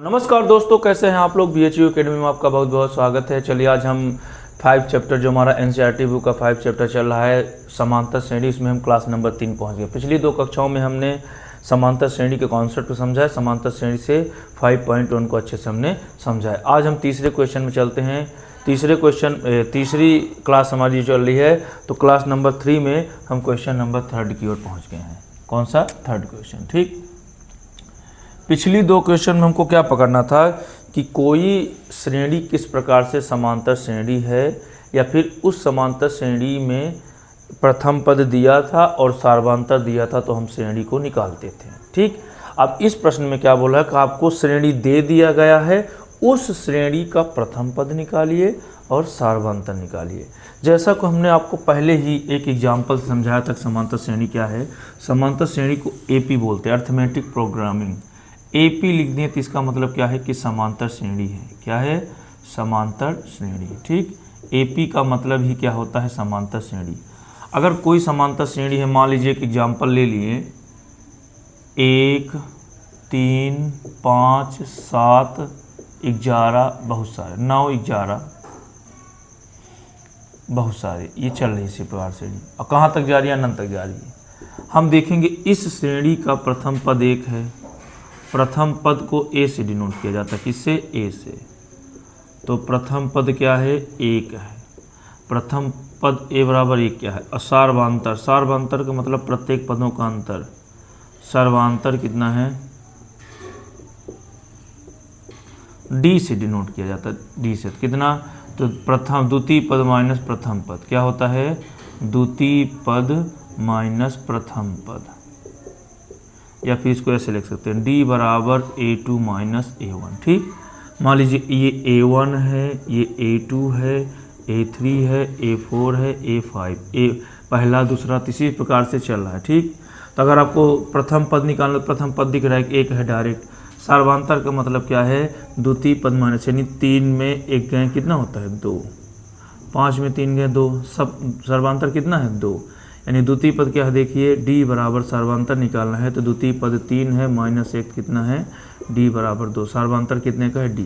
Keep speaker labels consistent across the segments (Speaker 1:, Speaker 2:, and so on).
Speaker 1: नमस्कार दोस्तों, कैसे हैं आप लोग। BHU एकेडमी में आपका बहुत बहुत स्वागत है। चलिए आज हम 5 चैप्टर जो हमारा NCERT बुक का 5 चैप्टर चल रहा है समांतर श्रेणी, इसमें हम क्लास नंबर 3 पहुंच गए। पिछली 2 कक्षाओं में हमने समांतर श्रेणी के कॉन्सेप्ट को समझा है, समांतर श्रेणी से 5.1 को अच्छे से हमने समझा है। आज हम तीसरे क्वेश्चन में चलते हैं। तीसरी क्लास हमारी चल रही है, तो क्लास नंबर 3 में हम क्वेश्चन नंबर 3 की ओर पहुँच गए हैं। कौन सा? 3rd question. ठीक, पिछली 2 क्वेश्चन में हमको क्या पकड़ना था कि कोई श्रेणी किस प्रकार से समांतर श्रेणी है, या फिर उस समांतर श्रेणी में प्रथम पद दिया था और सार्वधातुक दिया था तो हम श्रेणी को निकालते थे। ठीक, अब इस प्रश्न में क्या बोला है कि आपको श्रेणी दे दिया गया है, उस श्रेणी का प्रथम पद निकालिए और सार्वधातुक निकालिए। जैसा कि हमने आपको पहले ही एक एग्जाम्पल समझाया था समांतर श्रेणी क्या है। समांतर श्रेणी को AP बोलते हैं, अर्थमेटिक प्रोग्रामिंग। AP लिख दें तो इसका मतलब क्या है कि समांतर श्रेणी है। क्या है? समांतर श्रेणी। ठीक, AP का मतलब ही क्या होता है? समांतर श्रेणी। अगर कोई समांतर श्रेणी है, मान लीजिए एक एग्जाम्पल ले लिए, 1, 3, 5, 7, 11, बहुत सारे, 9, 11, बहुत सारे, ये चल रही है इसी प्रकार श्रेणी। और कहाँ तक जा रही है? अनंत तक जा रही है। हम देखेंगे इस श्रेणी का प्रथम पद 1 है। प्रथम पद को A से डिनोट किया जाता है। किससे? A से। तो प्रथम पद क्या है? 1 है। प्रथम पद A बराबर 1 क्या है? सार्वधातुक। सार्वधातुक का मतलब प्रत्येक पदों का अंतर। सार्वधातुक कितना है? D से डिनोट किया जाता है। D से कितना? तो प्रथम द्वितीय पद माइनस प्रथम पद क्या होता है? द्वितीय पद माइनस प्रथम पद, या फिर इसको ऐसे लिख सकते हैं, D बराबर A2 माइनस A1। ठीक, मान लीजिए ये A1 है, ये A2 है, A3 है, A4 है, A5, पहला दूसरा तीसरी प्रकार से चल रहा है। ठीक, तो अगर आपको प्रथम पद निकालना, प्रथम पद दिख रहा है कि 1 है डायरेक्ट। सार्वधातुक का मतलब क्या है? द्वितीय पद माइनस, यानी 3 में 1 गए, कितना होता है? 2। 5 में 3 गए 2, सब सार्वधातुक कितना है? 2। यानी द्वितीय पद क्या है? देखिए D बराबर सार्वधातुक निकालना है तो द्वितीय पद 3 है, माइनस 1 कितना है? D बराबर 2। सार्वधातुक कितने का है? D।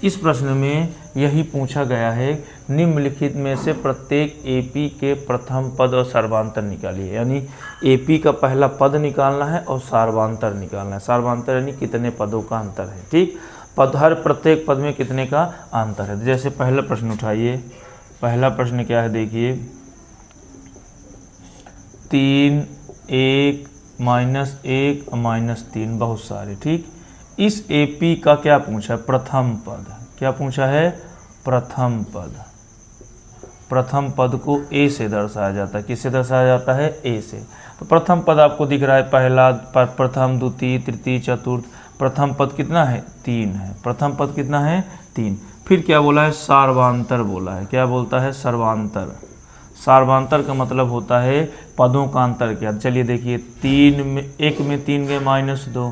Speaker 1: इस प्रश्न में यही पूछा गया है, निम्नलिखित में से प्रत्येक AP के प्रथम पद और सार्वधातुक निकालिए। यानी AP का पहला पद निकालना है और सार्वधातुक निकालना है। सार्वधातुक यानी कितने पदों का अंतर है। ठीक, पद हर प्रत्येक पद में कितने का अंतर है। जैसे पहला प्रश्न उठाइए। पहला प्रश्न क्या है? देखिए 3, 1, -1, -3, बहुत सारे। ठीक, इस AP का क्या पूछा है? प्रथम पद। क्या पूछा है? प्रथम पद। प्रथम पद को A से दर्शाया जाता है। किससे दर्शाया जाता है? A से। तो प्रथम पद आपको दिख रहा है, पहला, प्रथम, द्वितीय, तृतीय, चतुर्थ। प्रथम पद कितना है? 3 है। प्रथम पद कितना है? 3। फिर क्या बोला है? सार्वधातुक बोला है। क्या बोलता है? सार्वधातुक। सार्वधातुक का मतलब होता है पदों का अंतर क्या। चलिए देखिए, 1 में 3 गए -2,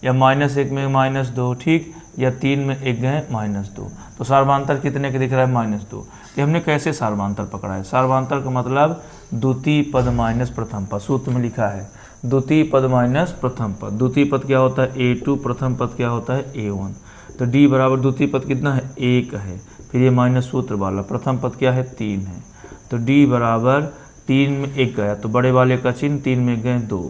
Speaker 1: या -1 में -2। ठीक, या 3 में 1 गए -2। तो सार्वधातुक कितने के दिख रहा है? -2। तो हमने कैसे सार्वधातुक पकड़ा है? सार्वधातुक का मतलब द्वितीय पद माइनस प्रथम पद। सूत्र में लिखा है द्वितीय पद माइनस प्रथम पद। द्वितीय पद क्या होता है? A2। प्रथम पद क्या होता है? A1। तो D बराबर द्वितीय पद कितना है? 1 है। फिर ये माइनस सूत्र वाला प्रथम पद क्या है? 3 है। तो D बराबर 3 में 1 गया तो बड़े वाले का चिन्ह, 3 में गए 2।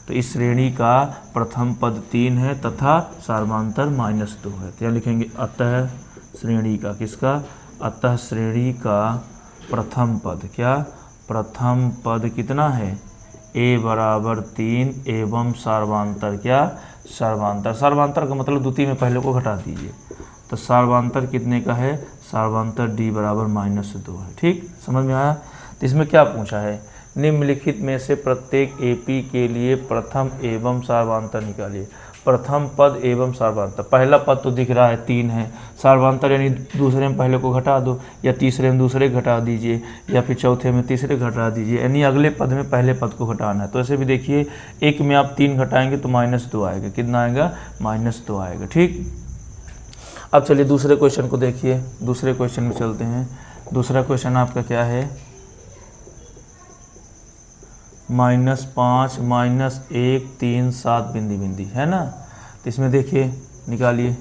Speaker 1: तो इस श्रेणी का प्रथम पद 3 है तथा सार्वधातुक -2 है। तो यहाँ लिखेंगे अतः श्रेणी का, किसका? अतः श्रेणी का प्रथम पद क्या? प्रथम पद कितना है? A बराबर 3 एवं सार्वधातुक क्या? सार्वधातुक। सार्वधातुक का मतलब द्वितीय में पहले को घटा दीजिए। तो सार्वधातुक कितने का है? सार्वधातुक D बराबर -2 है। ठीक, समझ में आया? तो इसमें क्या पूछा है? निम्नलिखित में से प्रत्येक AP के लिए प्रथम एवं सार्वधातुक निकालिए। प्रथम पद एवं सार्वधातुक। पहला पद तो दिख रहा है 3 है। सार्वधातुक यानी दूसरे में पहले को घटा दो, या तीसरे में दूसरे घटा दीजिए, या फिर चौथे में तीसरे घटा दीजिए, यानी अगले पद में पहले पद को घटाना है। तो ऐसे भी देखिए, 1 में आप 3 घटाएंगे तो -2 आएगा। कितना आएगा? -2 आएगा। ठीक, अब चलिए दूसरे क्वेश्चन को देखिए। दूसरे क्वेश्चन में चलते हैं। दूसरा क्वेश्चन आपका क्या है? -5, -1, 3, 7 बिंदी बिंदी है ना। तो इसमें देखिए निकालिए।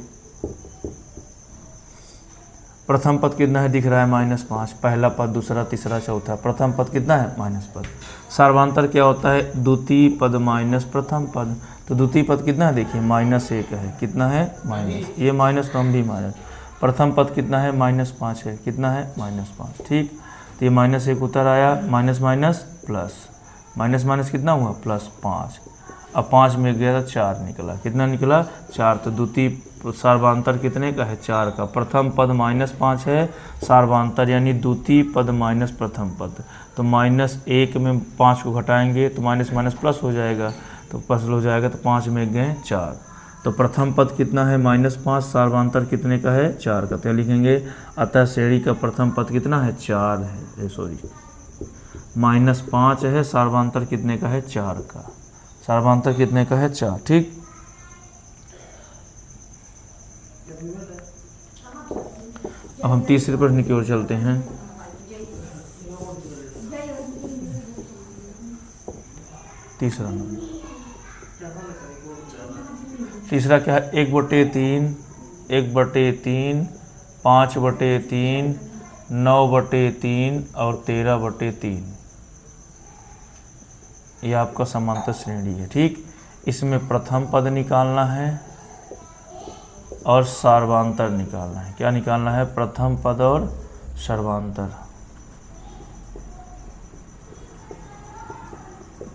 Speaker 1: प्रथम पद कितना है दिख रहा है -5, पहला पद, दूसरा, तीसरा, चौथा, प्रथम पद कितना है माइनस पद। सार्वधांतर क्या होता है, द्वितीय पद माइनस प्रथम पद। तो द्वितीय पद कितना है देखिए -1 है, कितना है माइनस, ये माइनस तो हम भी माइनस। प्रथम पद कितना है -5 है, कितना है -5, ठीक। तो ये -1 उतर आया, minus minus plus, minus minus कितना हुआ +5। अब 5 में गया तो 4 निकला, कितना निकला 4। तो द्वितीय सार्वधांतर कितने का है 4 का। प्रथम पद -5 है, सार्वधांतर यानी द्वितीय पद माइनस प्रथम पद। तो -1 में 5 को घटाएंगे तो माइनस माइनस प्लस हो जाएगा, तो प्लस हो जाएगा तो 5 में गए 4। तो प्रथम पद कितना है -5, सार्वधांतर कितने का है 4 का। तो लिखेंगे अतः श्रेणी का प्रथम पद कितना है 4 है, सॉरी -5 है, सार्वधांतर कितने का है 4 का। सार्वधांतर कितने का है 4, ठीक। अब हम तीसरे प्रश्न की ओर चलते हैं। तीसरा नंबर, तीसरा क्या है 1/3, 1/3, 5/3, 9/3 और 13/3। ये आपका समांतर श्रेणी है, ठीक। इसमें प्रथम पद निकालना है और सार्वधांतर निकालना है। क्या निकालना है, प्रथम पद और सार्वधांतर।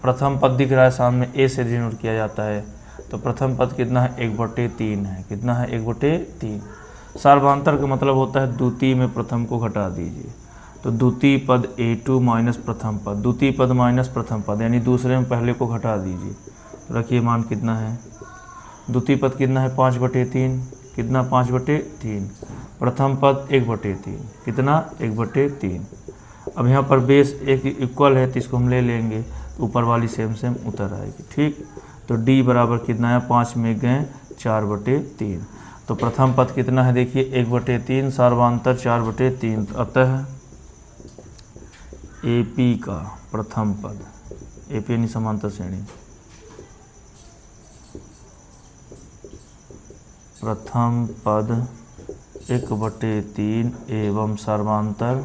Speaker 1: प्रथम पद दिख रहा है सामने, ए से डिनोट किया जाता है। तो प्रथम पद कितना है 1/3 है, कितना है 1/3। सार्वधांतर का मतलब होता है द्वितीय में प्रथम को घटा दीजिए। तो द्वितीय पद A2 माइनस प्रथम पद, द्वितीय पद माइनस प्रथम पद यानी दूसरे में पहले को घटा दीजिए। तो रखिए मान कितना है, द्वितीय पद कितना है 5/3, कितना 5/3। प्रथम पद 1/3, कितना 1/3। अब यहाँ पर बेस एक इक्वल है तो इसको हम ले लेंगे, तो ऊपर वाली सेम सेम उतर आएगी, ठीक। तो D बराबर कितना है, 5 में गए 4/3। तो प्रथम पद कितना है देखिए 1/3, सार्वधांतर 4/3। अतः AP का प्रथम पद, AP यानी समांतर श्रेणी, प्रथम पद 1/3 एवं सार्वधांतर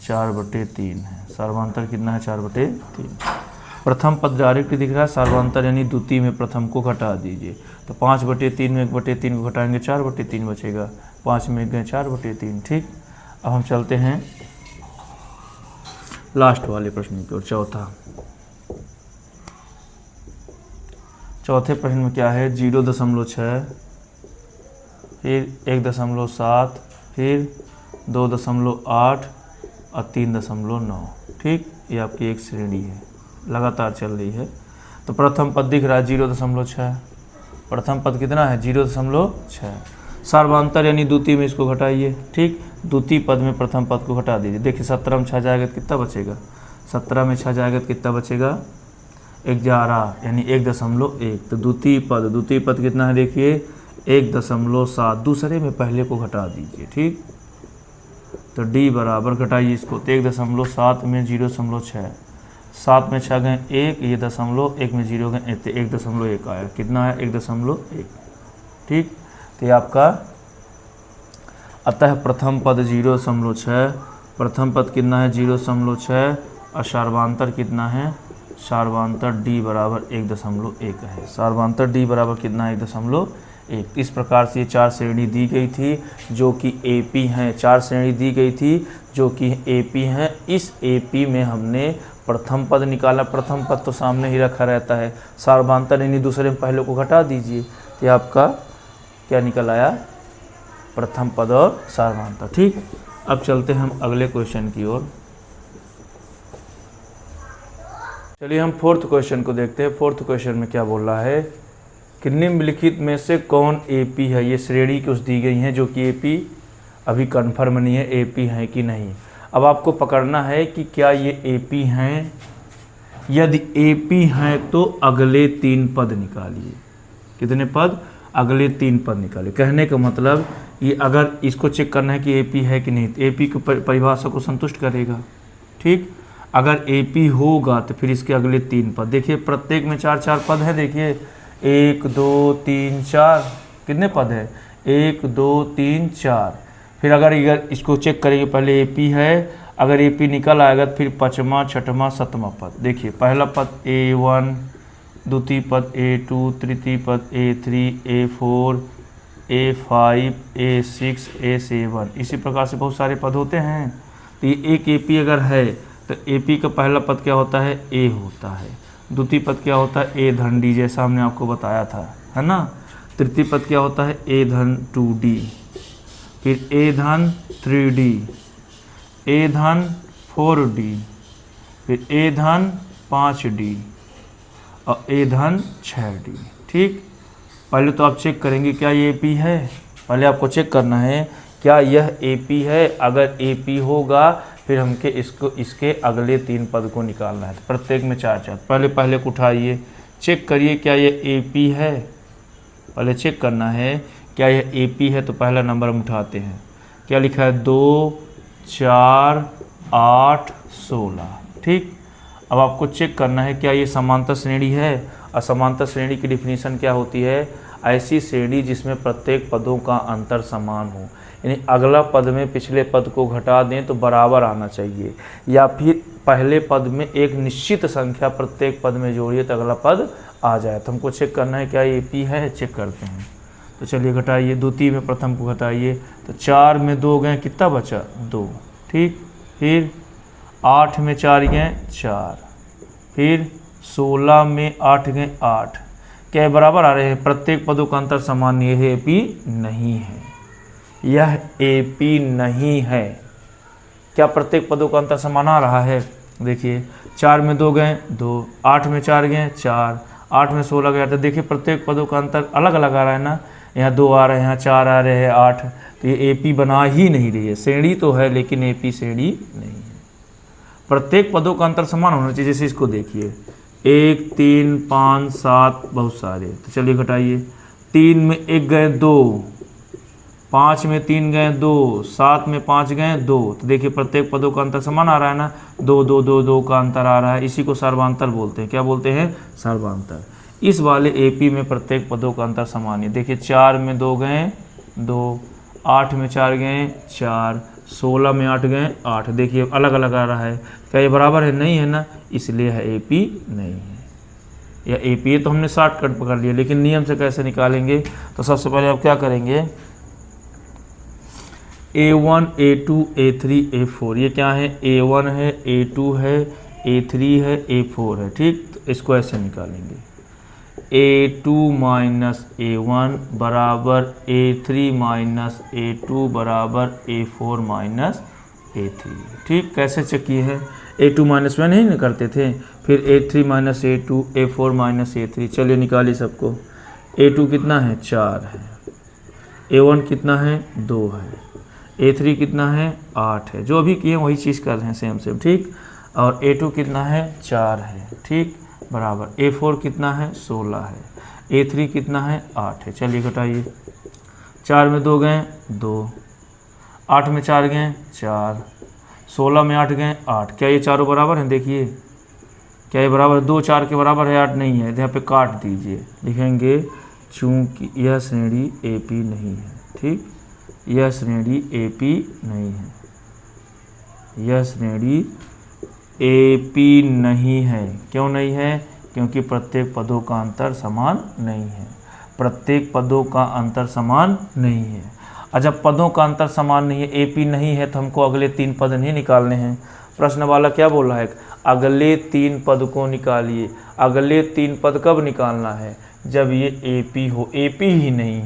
Speaker 1: 4/3 है। सार्वधांतर कितना है 4/3। प्रथम पद डायरेक्ट दिख रहा है, सार्वधांतर यानी द्वितीय में प्रथम को घटा दीजिए। तो 5/3 में 1/3 को घटाएंगे 4/3 बचेगा, 5 में गए 4/3, ठीक। अब हम चलते हैं लास्ट वाले प्रश्न की ओर, चौथे प्रश्न में क्या है 0.6, फिर 1.7, फिर 2.8 और 3.9, ठीक। ये आपकी एक श्रेणी है, लगातार चल रही है। तो प्रथम पद दिख रहा है 0.6, प्रथम पद कितना है 0.6। सार्वधांतर यानी द्वितीय में इसको घटाइए, ठीक। द्वितीय पद में प्रथम पद को घटा दीजिए। देखिए 17 में 6 जाएगा तो कितना बचेगा, 17 में 6 जाएगा तो कितना बचेगा 11 यानी 1.1। तो द्वितीय पद कितना है देखिए 1.7, दूसरे में पहले को घटा दीजिए, ठीक। तो D बराबर घटाइए इसको, तो 1.7 में 0.6, 7 में 6 गए 1, ये 1 में 0 गए 1.1 आया, कितना है 1.1, ठीक। तो ये आपका अतः प्रथम पद 0.6, प्रथम पद कितना है 0.6 और सार्वधांतर कितना है, सार्वधांतर D बराबर 1.1 है। सार्वधांतर D बराबर कितना है 1.1। इस प्रकार से ये 4 श्रेणी दी गई थी जो कि AP हैं, 4 श्रेणी दी गई थी जो कि AP हैं। इस AP में हमने प्रथम पद निकाला, प्रथम पद तो सामने ही रखा रहता है, सार्वधांतर यानी दूसरे में पहले को घटा दीजिए। तो आपका क्या निकल आया, प्रथम पद और सार्वधांतर, ठीक। अब चलते हैं हम अगले क्वेश्चन की ओर। चलिए हम 4th क्वेश्चन को देखते हैं। 4th क्वेश्चन में क्या बोल रहा है कि निम्नलिखित में से कौन AP है। ये श्रेणी कुछ दी गई हैं जो कि AP अभी कन्फर्म नहीं है AP है कि नहीं। अब आपको पकड़ना है कि क्या ये AP हैं। यदि AP हैं तो अगले 3 पद निकालिए। कितने पद, अगले 3 पद निकालिए। कहने का मतलब ये अगर इसको चेक करना है कि AP है कि नहीं, तो AP की परिभाषा को संतुष्ट करेगा, ठीक। अगर AP होगा तो फिर इसके अगले 3 पद, देखिए प्रत्येक में 4-4 पद है। देखिए 1 2 3 4 कितने पद है, 1 2 3 4। फिर अगर इसको चेक करेंगे, पहले AP है, अगर AP निकल आएगा तो फिर 5वां 6वां 7वां पद। देखिए पहला पद A1, द्वितीय पद A2, तृतीय पद A3, A4, A5, A6, A7, इसी प्रकार से बहुत सारे पद होते हैं। तो ये एक AP अगर है तो AP का पहला पद क्या होता है, A होता है। द्वितीय पद क्या होता है, A धन D, जैसा हमने आपको बताया था, है ना। तृतीय पद क्या होता है, A धन 2D, फिर A धन 3D, A धन 4D, फिर A धन 5D और A धन 6D। ठीक, पहले तो आप चेक करेंगे क्या ये AP है। पहले आपको चेक करना है क्या यह AP है। अगर AP होगा फिर हमके इसके अगले 3 पद को निकालना है। तो प्रत्येक में 4 4, पहले को उठाइए, चेक करिए क्या यह AP है। पहले चेक करना है क्या यह AP है, तो पहला नंबर हम उठाते हैं। क्या लिखा है, 2 4 8 16। ठीक, अब आपको चेक करना है क्या ये समांतर श्रेणी है। और समांतर श्रेणी की डिफिनीशन क्या होती है, ऐसी श्रेणी जिसमें प्रत्येक पदों का अंतर समान हो, यानी अगला पद में पिछले पद को घटा दें तो बराबर आना चाहिए, या फिर पहले पद में एक निश्चित संख्या प्रत्येक पद में जोड़िए तो अगला पद आ जाए। तो हमको चेक करना है क्या ये AP है, चेक करते हैं। तो चलिए घटाइए, द्वितीय में प्रथम को घटाइए, तो 4 में 2 गए, कितना बचा, 2। ठीक, फिर 8 में 4 गए 4, फिर 16 में 8 गए 8। क्या बराबर आ रहे हैं, प्रत्येक पदों का अंतर समान, यह AP नहीं है, यह AP नहीं है। क्या प्रत्येक पदों का अंतर समान आ रहा है, देखिए 4 में 2 गए 2, 8 में 4 गए 4, 8 में 16 गया, तो देखिए प्रत्येक पदों का अंतर अलग अलग आ रहा है ना। यहाँ 2 आ रहे हैं, यहाँ 4 आ रहे हैं, 8, तो ये AP बना ही नहीं रही है। श्रेणी तो है लेकिन AP श्रेणी नहीं है। प्रत्येक पदों का अंतर समान होना चाहिए। जैसे इसको देखिए, 1 3 5 7 बहुत सारे, तो चलिए घटाइए, 3 में 1 गए 2, 5 में 3 गए 2, 7 में 5 गए 2, तो देखिए प्रत्येक पदों का अंतर समान आ रहा है ना, 2 2 2 2 का अंतर आ रहा है। इसी को सर्वांतर बोलते हैं। क्या बोलते हैं, सर्वांतर। इस वाले AP में प्रत्येक पदों का अंतर समान है। देखिए 4 में 2 गए 2, 8 में 4 गए 4, 16 में 8 गए 8, देखिए अलग अलग आ रहा है। क्या ये बराबर है, नहीं है ना, इसलिए है AP नहीं है। या AP है तो हमने शॉर्टकट पकड़ लिया, लेकिन नियम से कैसे निकालेंगे। तो सबसे पहले आप क्या करेंगे, A1 A2 A3 A4, ये क्या है, A1 है, A2 है, A3 है, A4 है। ठीक, तो इसको ऐसे निकालेंगे, A2 माइनस A1 बराबर A3 माइनस A2 बराबर A4 माइनस A3। ठीक, कैसे चेक किए हैं, A2 माइनस में नहीं करते थे, फिर A3 minus A2, A4 minus A3। चलिए निकालिए सबको। A2 कितना है, 4 है, A1 कितना है, 2 है, A3 कितना है, 8 है। जो अभी किए वही चीज़ कर रहे हैं, सेम सेम। ठीक, और A2 कितना है, 4 है। ठीक, बराबर A4 कितना है, 16 है, A3 कितना है, 8 है। चलिए घटाइए, 4 में 2 गए 2, 8 में 4 गए 4, 16 में 8 गए 8। क्या ये चारों बराबर हैं, देखिए क्या ये बराबर, 2 4 के बराबर है, 8 नहीं है, तो यहाँ पे काट दीजिए, लिखेंगे चूँकि यह श्रेणी AP नहीं है। ठीक, यह श्रेणी AP नहीं है, यह श्रेणी AP नहीं है। क्यों नहीं है, क्योंकि प्रत्येक पदों का अंतर समान नहीं है। प्रत्येक पदों का अंतर समान नहीं है। और जब पदों का अंतर समान नहीं है, AP नहीं है, तो हमको अगले 3 पद नहीं निकालने हैं। प्रश्न वाला क्या बोल रहा है, अगले 3 पद को निकालिए। अगले 3 पद कब निकालना है, जब ये AP हो। AP ही नहीं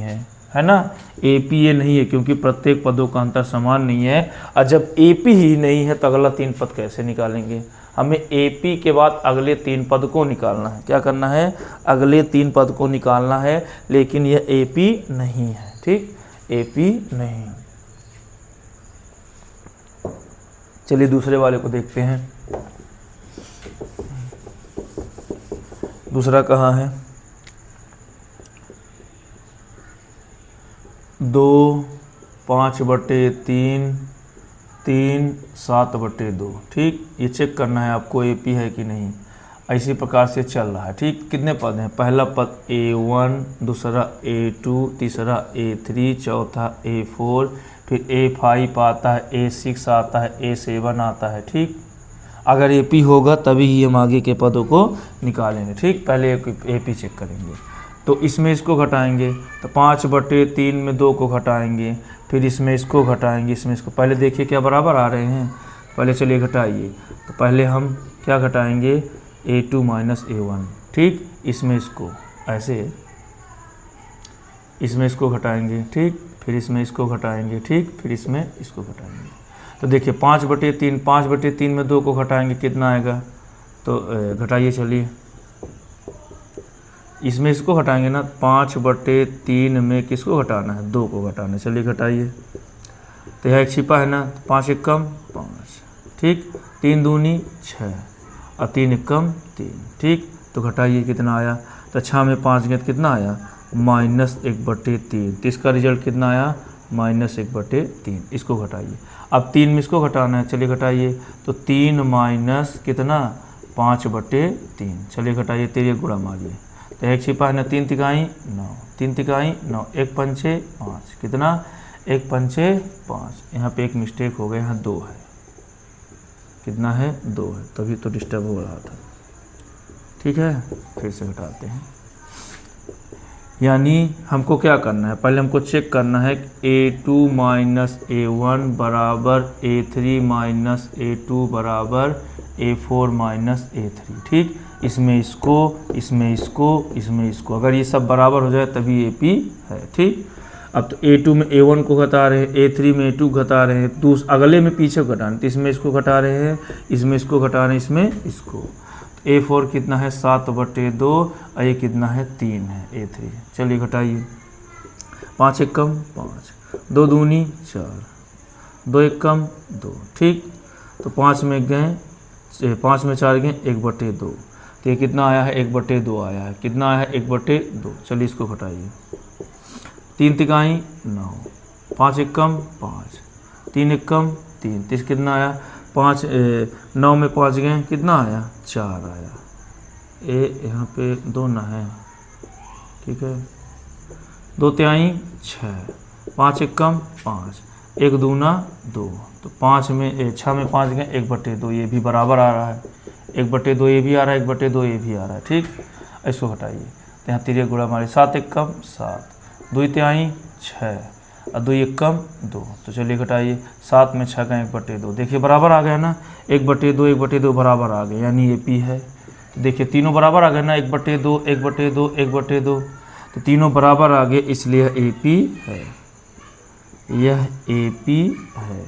Speaker 1: है ना, AP ये नहीं है क्योंकि प्रत्येक पदों का अंतर समान नहीं है। और जब AP ही नहीं है तो अगला 3 पद कैसे निकालेंगे। हमें AP के बाद अगले 3 पद को निकालना है। क्या करना है, अगले 3 पद को निकालना है, लेकिन यह AP नहीं है। ठीक, AP नहीं। चलिए दूसरे वाले को देखते हैं। दूसरा कहाँ है, 2 5/3 3 7/2। ठीक, ये चेक करना है आपको AP है कि नहीं। इसी प्रकार से चल रहा है। ठीक, कितने पद हैं? पहला पद A1, दूसरा A2, तीसरा A3, चौथा A4, फिर A5 आता है, A6 आता है, A7 आता है। ठीक, अगर AP होगा तभी ही हम आगे के पदों को निकालेंगे। ठीक, पहले AP चेक करेंगे। तो इसमें इसको घटाएंगे तो 5/3 में 2 को घटाएंगे, फिर इसमें इसको घटाएंगे, इसमें इसको। पहले देखिए क्या बराबर आ रहे हैं, पहले चलिए घटाइए। तो पहले हम क्या घटाएंगे? A2 minus A1। ठीक, इसमें इसको ऐसे, इसमें इसको घटाएंगे। ठीक, फिर इसमें इसको घटाएंगे। ठीक, फिर इसमें इसको घटाएंगे। तो देखिए 5/3, 5/3 में 2 को घटाएंगे कितना आएगा? तो घटाइए, चलिए इसमें इसको घटाएंगे ना। 5/3 में किसको घटाना है? 2 को घटाना है। चलिए घटाइए। तो यह एक छिपा है ना, 5 एकम 5। ठीक, 3 दूनी 6 और 3 एकम 3। ठीक, तो घटाइए कितना आया? तो 6 में 5 गए कितना आया? -1/3। तो इसका रिजल्ट कितना आया? -1/3। इसको घटाइए। अब 3 में इसको घटाना है। चलिए घटाइए। तो 3 माइनस कितना? 5/3। चलिए घटाइए, 3 गुणा मारिए। तो एक छिपा है ना, 3 तिकाई 9, 3 तिकाई 9, 1 पंचे 5, कितना? 1 पंचे 5। यहाँ पे एक मिस्टेक हो गया, यहाँ 2 है। कितना है? 2 है, तभी तो डिस्टर्ब हो रहा था। ठीक है, फिर से घटाते हैं। यानी हमको क्या करना है? पहले हमको चेक करना है A2 माइनस A1 बराबर A3 माइनस A2 बराबर A4 माइनस A3। ठीक, इसमें इसको, इसमें इसको, इसमें इसको, अगर ये सब बराबर हो जाए तभी AP है। ठीक, अब तो A2 में A1 को घटा रहे हैं, A3 में A2 घटा रहे हैं, अगले में पीछे घटा रहे हैं। तो इसमें इसको घटा रहे हैं, इसमें इसको घटा रहे हैं, इसमें इसको। A4 कितना है? 7/2 और ये कितना है? 3 है A3। चलिए घटाइए। 5 एकम 5, 2 दूनी 4, 2 एकम 2। ठीक, तो 5 में गए, 5 में 4 गए, 1/2। तो ये कितना आया है? 1/2 आया है। कितना आया है? 1/2। चलिए इसको घटाइए। 3 तिकाई 9, 5 एकम 5, 3 एकम 3। तो कितना आया? 9 में 5 गए, कितना आया? 4 आया। यहाँ पे 2 ना है। ठीक है, 2 तिहाई 6, 5 एकम 5, 1 दूना 2। तो 6 में 5 गए, 1/2। ये भी बराबर आ रहा है। 1/2 ये भी आ रहा है, 1/2 ये भी आ रहा है। ठीक, इसको हटाइए। तो यहाँ 3 गुणा मारे, 7 एकम 7, 2 तिहाई 6 और 2 एकम 2। तो चलिए घटाइए। 7 में 6 का 1/2। देखिए बराबर आ गया ना, 1/2 1/2 बराबर आ गए, यानी AP है। तो देखिए तीनों बराबर आ गए ना, 1/2 1/2 1/2। तो तीनों बराबर आ गए, इसलिए AP है। यह AP है,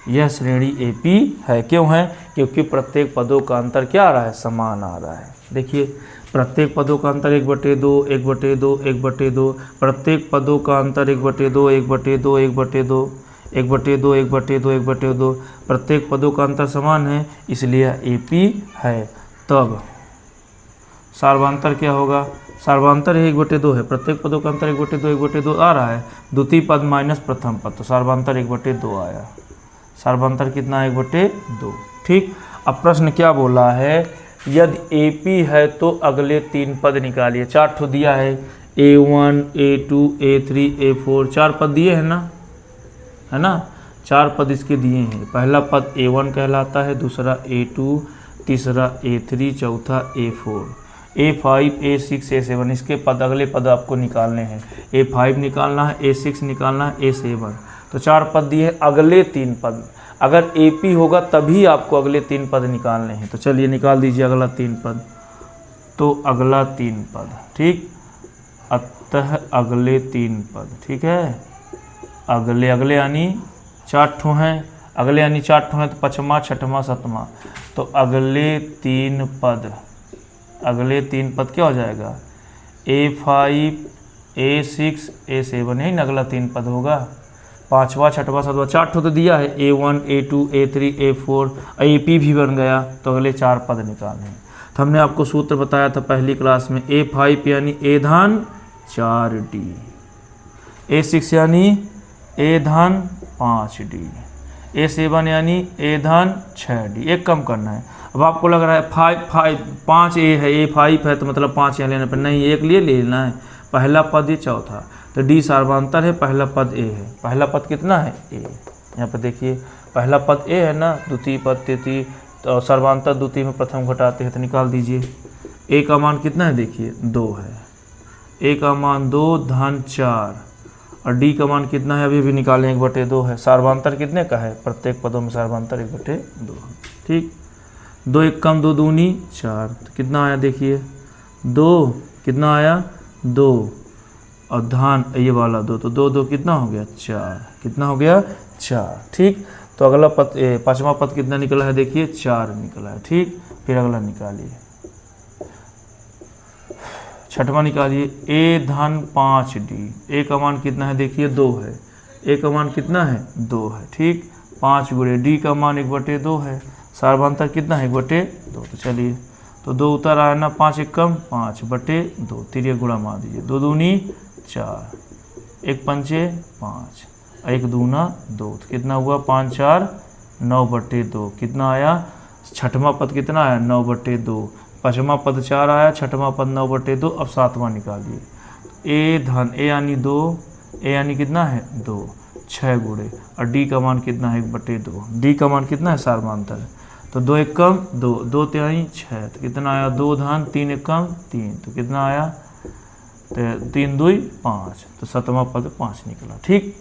Speaker 1: यह श्रेणी AP है। क्यों है? क्योंकि प्रत्येक पदों का अंतर क्या आ रहा है? समान आ रहा है। देखिए प्रत्येक पदों का अंतर 1/2 1/2 1/2। प्रत्येक पदों का अंतर 1/2 1/2 1/2 1/2 1/2 1/2। प्रत्येक पदों का अंतर समान है, इसलिए AP है। तब सार्वधातुक क्या होगा? सार्वधातुक 1/2 है। प्रत्येक पदों का अंतर 1/2 1/2 आ रहा है। द्वितीय पद माइनस प्रथम पद, तो सार्वधातुक 1/2 आया। सार्वधातुक कितना है? 1/2। ठीक, अब प्रश्न क्या बोला है? यदि AP है तो अगले 3 पद निकालिए। 4 ठो दिया है, A1 A2 A3 A4, 4 पद दिए हैं ना, है ना? 4 पद इसके दिए हैं। पहला पद A1 कहलाता है, दूसरा A2, तीसरा A3, चौथा A4, A5 A6 A7। इसके पद, अगले पद आपको निकालने हैं। A5 निकालना है, A6 निकालना है, A7। तो 4 पद दिए, अगले 3 पद। अगर AP होगा तभी आपको अगले 3 पद निकालने हैं। तो चलिए निकाल दीजिए अगला 3 पद। तो अगला 3 पद, ठीक, अतः अगले 3 पद, ठीक है। अगले अगले यानी 4 ठो हैं, अगले यानी 4 ठो हैं, तो 5वां 6वां 7वां। तो अगले 3 पद, अगले 3 पद क्या हो जाएगा? A5 A6 A7, यही ना अगला 3 पद होगा। 5वां 6वां 7वां 4 ठो तो दिया है, A1 A2 A3 A4, AP भी बन गया। तो अगले 4 पद निकालने। तो हमने आपको सूत्र बताया था पहली क्लास में, A5 यानी A धान 4D, A6 यानी A धान 5D, A7 यानी A धान 6D। एक कम करना है। अब आपको लग रहा है 5 ए है, ए 5 है तो मतलब 5 यहाँ लेना पर नहीं, एक लिए ले लेना है। पहला पद ये चौथा, तो डी सार्वधातुक है, पहला पद ए है। पहला पद कितना है ए, यहाँ पर देखिए पहला पद ए है ना, द्वितीय पद तृतीय, तो सार्वधातुक द्वितीय में प्रथम घटाते हैं तो निकाल दीजिए। ए का मान कितना है देखिए 2 है, ए का मान 2 धन 4 और डी का मान कितना है अभी भी निकालें 1/2 है। सार्वधातुक कितने का है, प्रत्येक पदों में सार्वधातुक 1/2 है। ठीक, 2 1 कम 2 दूनी 4, तो कितना आया देखिए 2, कितना आया 2 और धान ये वाला 2, तो 2 2 कितना हो गया 4, कितना हो गया 4। ठीक, तो अगला पद पांचवा पद कितना निकला है देखिए 4 निकला है। ठीक, फिर अगला निकालिए, छठवां निकालिए, ए धन 5 डी, ए का मान कितना है देखिए 2 है, ए का मान कितना है 2 है। ठीक, 5 गुणे डी का मान 1/2 है, सार्वधातुक कितना है 1/2, तो चलिए तो 2 उतर आया ना, 5 1 कम 5/2, तिरिया गुणा मार दीजिए, 2 दूनी 4, 1 पंचे 5, 1 दूना 2, तो कितना हुआ 5 4 9/2, कितना आया, छठवां पद कितना आया 9/2, पांचवा पद 4 आया, छठवां पद 9/2। अब सातवां निकालिए, ए धन ए यानी 2, ए यानी कितना है 2, 6 गुणे और डी का मान कितना है 1/2, डी का मान कितना है सार्वधातुक, तो 2 1 कम 2, 2 3 6, तो कितना आया 2 धन 3 1 कम 3, तो कितना आया, तो 3 2 5, तो सातवां पद 5 निकला। ठीक,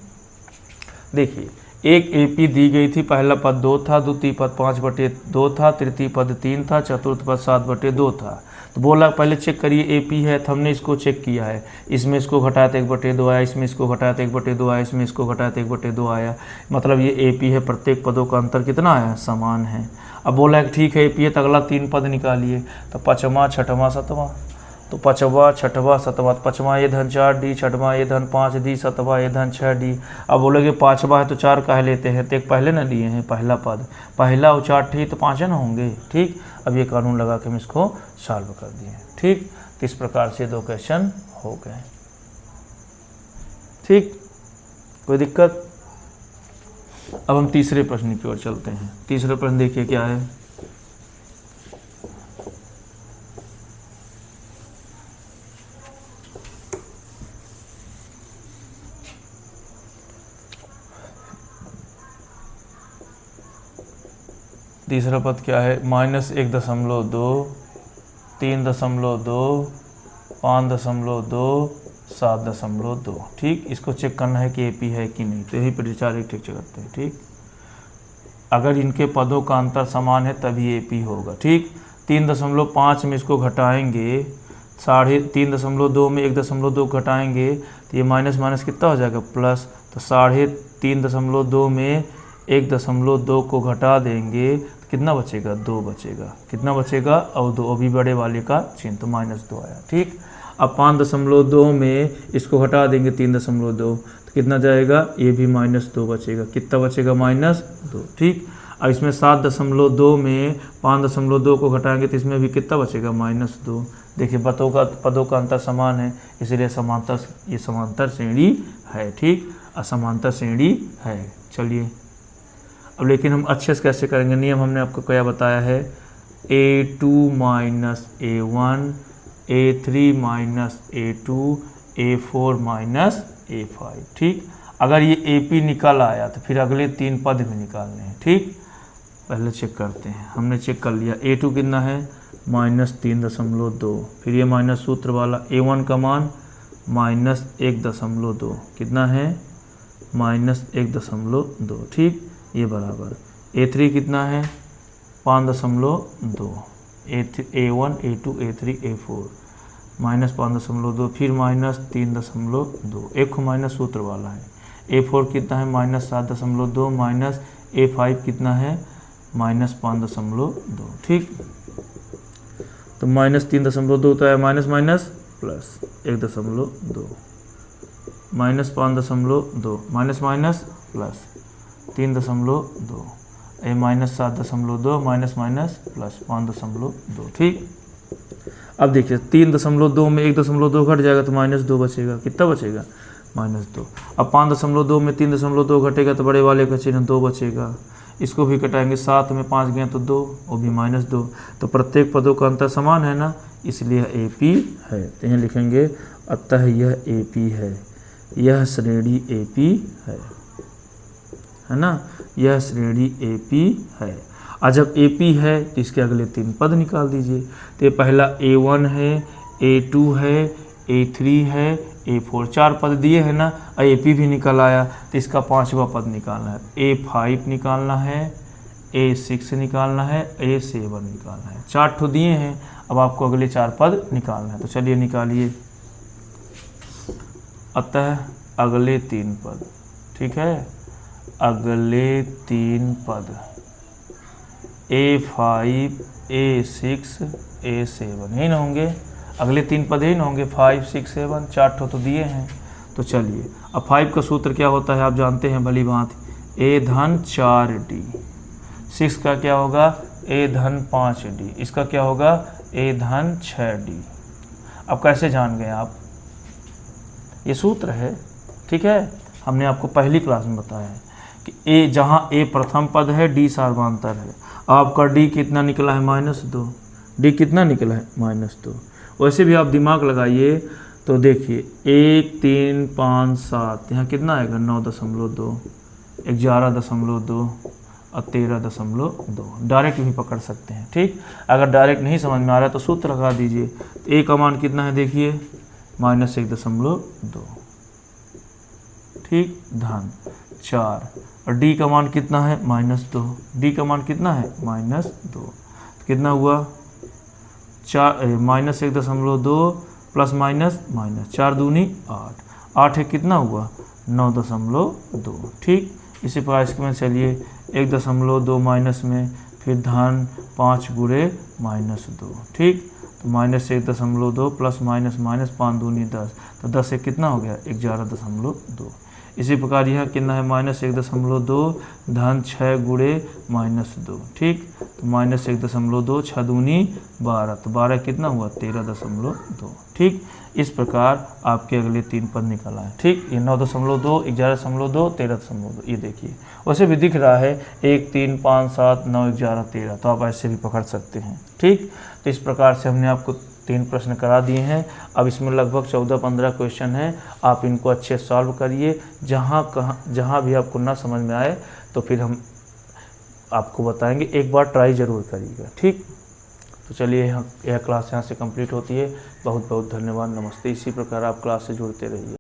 Speaker 1: देखिए एक एपी दी गई थी, पहला पद 2 था, द्वितीय पद 5/2 था, तृतीय पद 3 था, चतुर्थ पद 7/2 था। तो बोला पहले चेक करिए एपी है, तो हमने इसको चेक किया है, इसमें इसको घटाया तो 1/2 आया, इसमें इसको घटाया तो 1/2 आया, इसमें इसको घटाया तो 1/2 आया, मतलब ये एपी है, प्रत्येक पदों का अंतर कितना आया समान है। अब बोला है ठीक है एपी है, तो अगला 3 पद निकालिए, तो पाँचवा छठवां सातवां, तो पाँचवा छठवां सातवां, पाँचवा ए धन 4 डी, छठवां ए धन 5 डी, सातवां ए धन 6 डी। अब बोलोगे पाँचवा है तो 4 कह लेते हैं, तो एक पहले ना लिए हैं पहला पद, पहला और 4 ठीक तो 5 ना होंगे। ठीक, अब ये कानून लगा के हम इसको सॉल्व कर दिए। ठीक, तो इस प्रकार से 2 क्वेश्चन हो गए। ठीक, कोई दिक्कत। अब हम तीसरे प्रश्न की ओर चलते हैं। तीसरे प्रश्न देखिए क्या है, तीसरा पद क्या है, -1.2, 3.2, 5.2, 7.2। ठीक, इसको चेक करना है कि एपी है कि नहीं, तो यही पर विचार ठीक करते हैं। ठीक, अगर इनके पदों का अंतर समान है तभी एपी होगा। ठीक, 3.5 में इसको घटाएंगे, 3.2 में 1.2 घटाएंगे तो ये माइनस माइनस कितना हो जाएगा प्लस, तो 3.2 में 1.2 को घटा देंगे तो कितना बचेगा 2 बचेगा, कितना बचेगा और 2, अभी बड़े वाले का चिन्ह तो -2 आया। ठीक, अब 5.2 में इसको घटा देंगे 3.2 तो कितना जाएगा, ये भी -2 बचेगा, कितना बचेगा -2। ठीक, अब इसमें 7.2 में 5.2 को घटाएंगे तो इसमें भी कितना बचेगा -2। देखिए पदों का अंतर समान है, इसलिए समांतर, ये समांतर श्रेणी है। ठीक, असमांतर श्रेणी है। चलिए अब लेकिन हम अच्छे से कैसे करेंगे, नियम हमने आपको क्या बताया है, A2 - A1, A3 - A2, A4 - A5। ठीक, अगर ये AP निकल आया तो फिर अगले 3 पद भी निकालने हैं। ठीक, पहले चेक करते हैं, हमने चेक कर लिया A2 कितना है -3.2, फिर ये माइनस सूत्र वाला, A1 का मान -1.2, कितना है -1.2। ठीक, ये बराबर A3 कितना है 5.2, A1 A2 A3 A4 -5.2, फिर -3.2, एक को माइनस सूत्र वाला है। A4 कितना है -7.2, माइनस A5 कितना है -5.2। ठीक, तो -3.2 तो है minus minus plus 1.2, -5.2, minus minus plus 3.2, ए -7.2, माइनस माइनस प्लस 5.2। ठीक, अब देखिए 3.2 में 1.2 घट जाएगा तो -2 बचेगा, कितना बचेगा -2। अब 5.2 में 3.2 घटेगा तो बड़े वाले का चिन्ह 2 बचेगा, इसको भी कटाएंगे, 7 में 5 गए तो 2, वो भी -2, तो प्रत्येक पदों का अंतर समान है ना, इसलिए ए पी है। तो यहाँ लिखेंगे अतः यह ए पी है, यह श्रेणी ए पी है ना, यह श्रेणी ए पी है। और जब ए पी है तो इसके अगले 3 पद निकाल दीजिए। तो ये पहला A1 है, A2 है, A3 है, A4, 4 पद दिए हैं ना, और AP भी निकल आया, तो इसका 5वां पद निकालना है। A5 निकालना है, A6 निकालना है, A7 निकालना है। 4 ठो दिए हैं, अब आपको अगले 4 पद निकालना है। तो चलिए निकालिए। अतः अगले 3 पद, ठीक है, अगले 3 पद A5, A6, A7 ही ना होंगे, अगले 3 पद ही ना होंगे, 5, 6, 7, 4 ठो तो दिए हैं। तो चलिए, अब 5 का सूत्र क्या होता है आप जानते हैं भली भांति, A धन 4D। 6 का क्या होगा, A धन 5D। इसका क्या होगा, A धन 6D। अब कैसे जान गए आप, ये सूत्र है, ठीक है, हमने आपको पहली क्लास में बताया है कि A, जहाँ A प्रथम पद है, D सार्वधातुक है। आपका D कितना निकला है, -2। D कितना निकला है, -2। वैसे भी आप दिमाग लगाइए तो देखिए 1, 3, 5, 7, यहाँ कितना आएगा, 9.2, 11.2 और 13.2। डायरेक्ट भी पकड़ सकते हैं, ठीक। अगर डायरेक्ट नहीं समझ में आ रहा है तो सूत्र लगा दीजिए। तो A का मान कितना है, देखिए -1.2, ठीक, धन 4, और D का मान कितना है, -2। D का मान कितना है, -2, तो कितना हुआ, 1.2 प्लस माइनस 4 दूनी 8, 8 है कितना हुआ, 9.2, ठीक। इसी प्रकार इसके में चलिए 1.2 माइनस में फिर धन 5 गुणे -2, ठीक। तो -1.2 प्लस माइनस 5 दूनी 10, तो 10 से कितना हो गया, 11.2। इसी प्रकार यह कितना है, -1.2 धन 6 गुणे -2, ठीक। तो -1.2, 6 दूनी 12, तो 12 कितना हुआ, 13.2, ठीक। इस प्रकार आपके अगले 3 पद निकल आए, ठीक। ये 9.2, 11.2, 13.2, ये देखिए वैसे भी दिख रहा है 1, 3, 5, 7, 9, 11, 13, तो आप ऐसे भी पकड़ सकते हैं, ठीक। तो इस प्रकार से हमने आपको 3 प्रश्न करा दिए हैं। अब इसमें लगभग 14-15 क्वेश्चन हैं, आप इनको अच्छे सॉल्व करिए। जहाँ भी आपको ना समझ में आए तो फिर हम आपको बताएंगे, एक बार ट्राई ज़रूर करिएगा, ठीक। तो चलिए यह क्लास यहाँ से कंप्लीट होती है। बहुत बहुत धन्यवाद, नमस्ते। इसी प्रकार आप क्लास से जुड़ते रहिए।